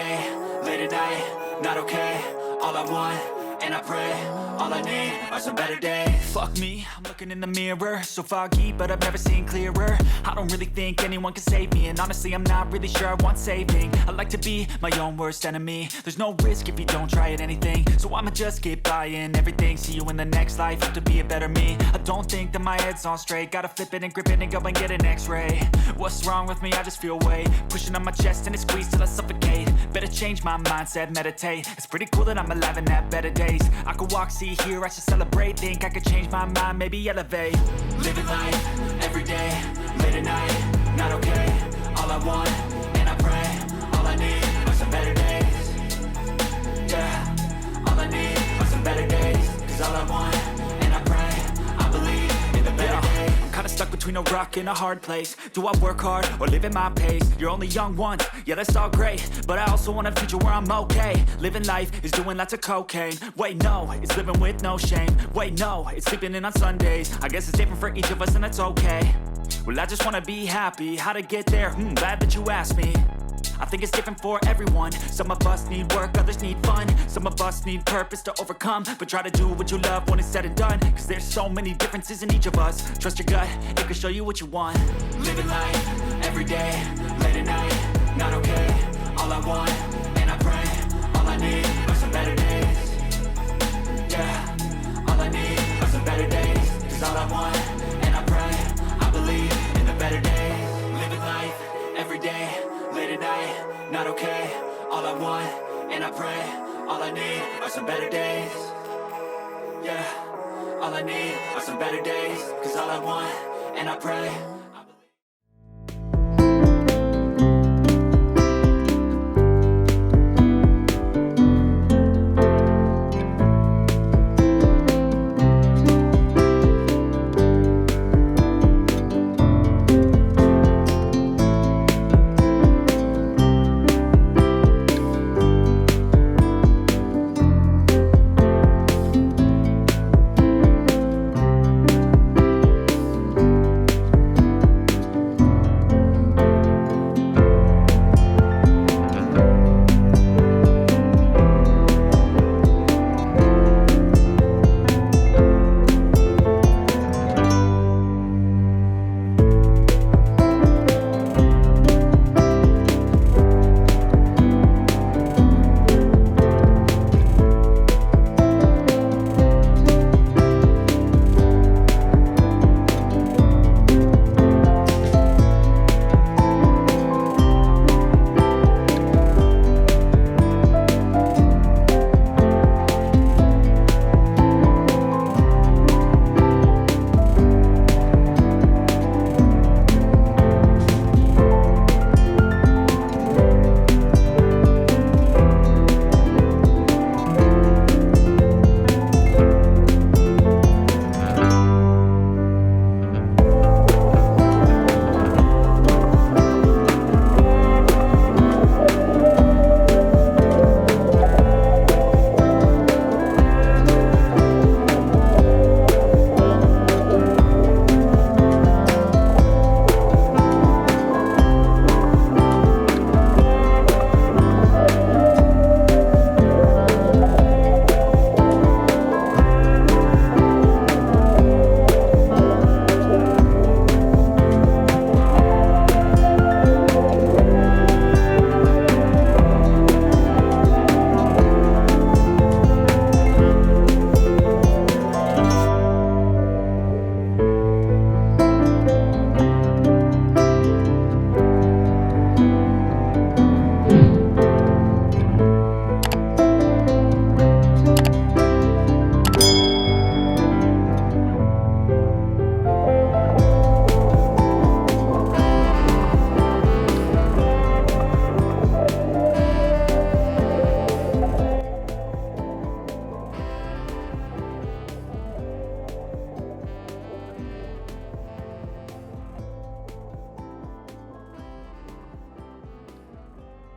day, late at night, not okay. All I want, and I pray, all I need are some better days. Fuck me, I'm looking in the mirror, so foggy, but I've never seen clearer. I don't really think anyone can save me, and honestly I'm not really sure I want saving. I like to be my own worst enemy. There's no risk if you don't try at anything, so I'ma just keep buying everything. See you in the next life, have to be a better me. I don't think that my head's on straight, gotta flip it and grip it and go and get an x-ray. What's wrong with me? I just feel weight pushing on my chest and it squeezes till I suffocate. Better change my mindset, meditate. It's pretty cool that I'm alive and have better days. I could walk, see, hear, I should celebrate. Think I could change my mind, maybe elevate. Living life, every day, late at night, not okay. All I want, and I pray, all I need are some better days. Yeah, all I need are some better days. Cause all I want, and I pray, I believe in the better days. I'm kinda stuck between a rock and a hard place. Do I work hard or live at my pace? You're only young once, yeah that's all great, but I also want a future where I'm okay. Living life is doing lots of cocaine. Wait no, it's living with no shame. Wait no, it's sleeping in on Sundays. I guess it's different for each of us and that's okay. Well I just wanna be happy, how to get there? Glad that you asked me. I think it's different for everyone. Some of us need work, others need fun. Some of us need purpose to overcome. But try to do what you love when it's said and done. Cause there's so many differences in each of us. Trust your gut, it can show you what you want. Living life, every day, late at night, not okay. All I want, and I pray, all I need are some better days. Yeah, all I need are some better days. Cause all I want, and I pray, I believe in the better days. Living life, every day, late at night, not okay. All I want, and I pray, all I need are some better days. Yeah, all I need are some better days. Cause all I want, and I pray,